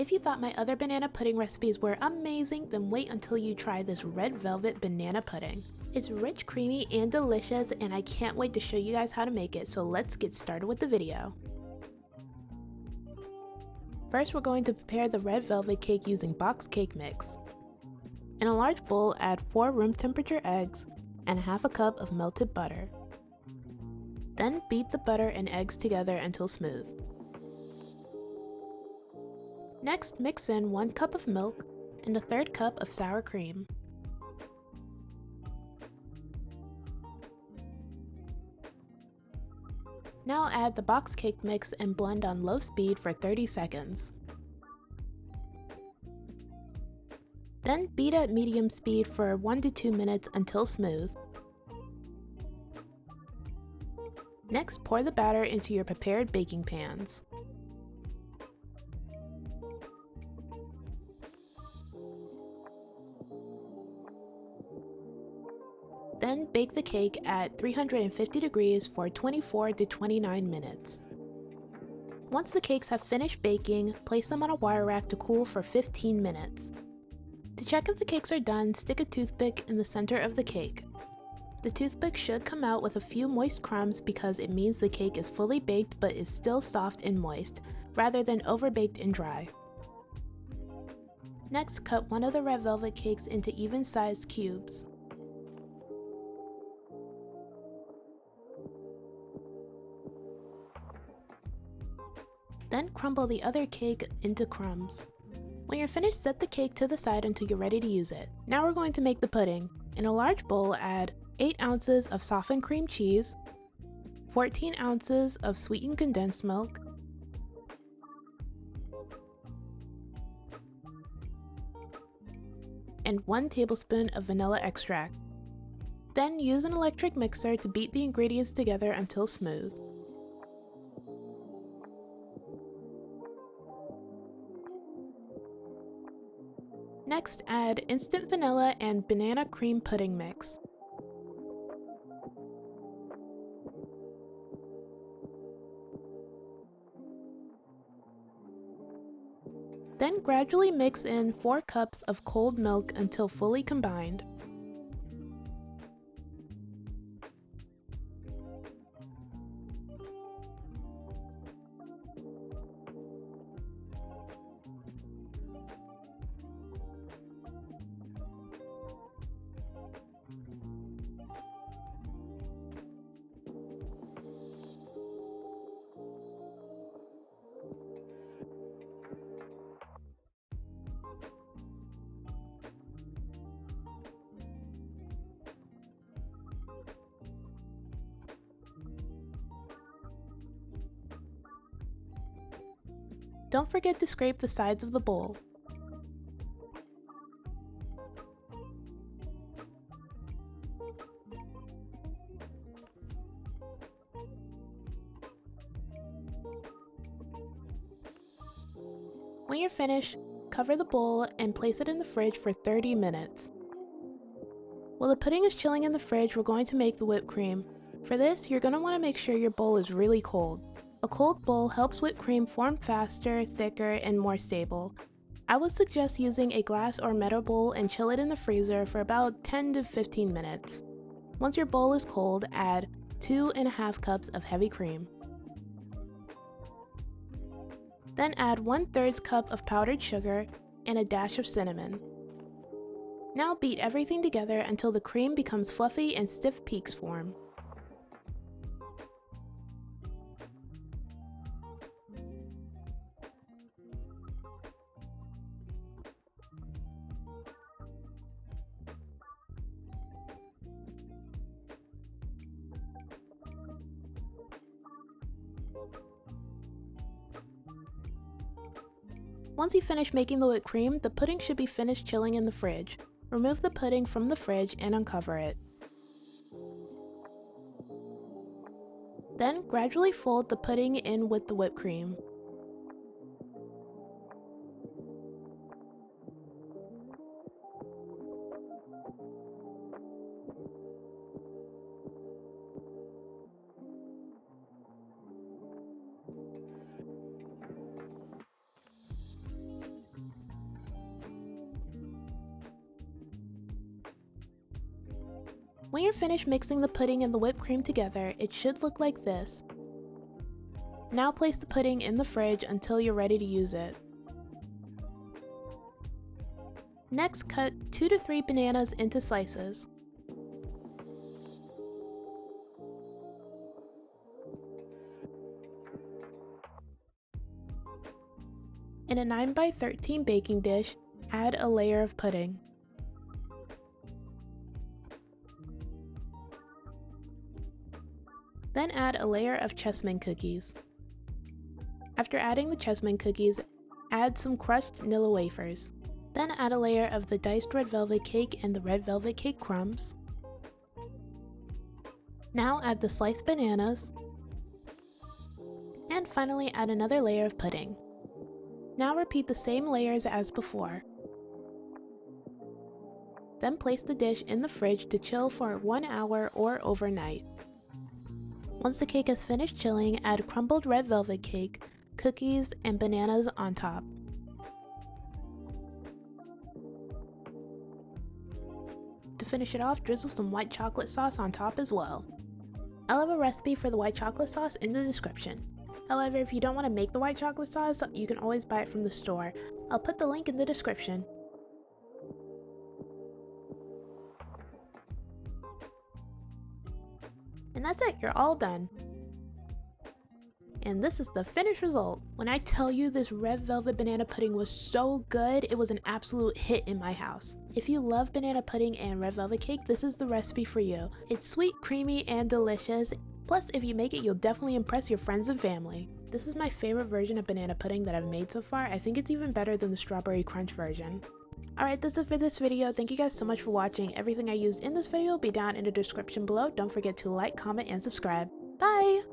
If you thought my other banana pudding recipes were amazing, then wait until you try this red velvet banana pudding. It's rich, creamy, and delicious, and I can't wait to show you guys how to make it, so let's get started with the video. First, we're going to prepare the red velvet cake using box cake mix. In a large bowl, add 4 room temperature eggs and ½ a cup of melted butter. Then beat the butter and eggs together until smooth. Next, mix in 1 cup of milk and a 1/3 cup of sour cream. Now add the box cake mix and blend on low speed for 30 seconds. Then beat at medium speed for 1 to 2 minutes until smooth. Next, pour the batter into your prepared baking pans. Then bake the cake at 350 degrees for 24 to 29 minutes. Once the cakes have finished baking, place them on a wire rack to cool for 15 minutes. To check if the cakes are done, stick a toothpick in the center of the cake. The toothpick should come out with a few moist crumbs because it means the cake is fully baked but is still soft and moist, rather than overbaked and dry. Next, cut one of the red velvet cakes into even-sized cubes. Then crumble the other cake into crumbs. When you're finished, set the cake to the side until you're ready to use it. Now we're going to make the pudding. In a large bowl, add 8 ounces of softened cream cheese, 14 ounces of sweetened condensed milk, and 1 tablespoon of vanilla extract. Then use an electric mixer to beat the ingredients together until smooth. Next, add instant vanilla and banana cream pudding mix. Then gradually mix in 4 cups of cold milk until fully combined. Don't forget to scrape the sides of the bowl. When you're finished, cover the bowl and place it in the fridge for 30 minutes. While the pudding is chilling in the fridge, we're going to make the whipped cream. For this, you're going to want to make sure your bowl is really cold. A cold bowl helps whipped cream form faster, thicker, and more stable. I would suggest using a glass or metal bowl and chill it in the freezer for about 10 to 15 minutes. Once your bowl is cold, add 2½ cups of heavy cream. Then add 1/3 cup of powdered sugar and a dash of cinnamon. Now beat everything together until the cream becomes fluffy and stiff peaks form. Once you finish making the whipped cream, the pudding should be finished chilling in the fridge. Remove the pudding from the fridge and uncover it. Then gradually fold the pudding in with the whipped cream. When you're finished mixing the pudding and the whipped cream together, it should look like this. Now place the pudding in the fridge until you're ready to use it. Next, cut 2 to 3 bananas into slices. In a 9x13 baking dish, add a layer of pudding. Then add a layer of Chessmen cookies. After adding the Chessmen cookies, add some crushed Nilla wafers. Then add a layer of the diced red velvet cake and the red velvet cake crumbs. Now add the sliced bananas. And finally add another layer of pudding. Now repeat the same layers as before. Then place the dish in the fridge to chill for 1 hour or overnight. Once the cake has finished chilling, add crumbled red velvet cake, cookies, and bananas on top. To finish it off, drizzle some white chocolate sauce on top as well. I'll have a recipe for the white chocolate sauce in the description. However, if you don't want to make the white chocolate sauce, you can always buy it from the store. I'll put the link in the description. And that's it, you're all done. And this is the finished result. When I tell you this red velvet banana pudding was so good, it was an absolute hit in my house. If you love banana pudding and red velvet cake, this is the recipe for you. It's sweet, creamy, and delicious. Plus, if you make it, you'll definitely impress your friends and family. This is my favorite version of banana pudding that I've made so far. I think it's even better than the strawberry crunch version. Alright, that's it for this video. Thank you guys so much for watching. Everything I used in this video will be down in the description below. Don't forget to like, comment, and subscribe. Bye!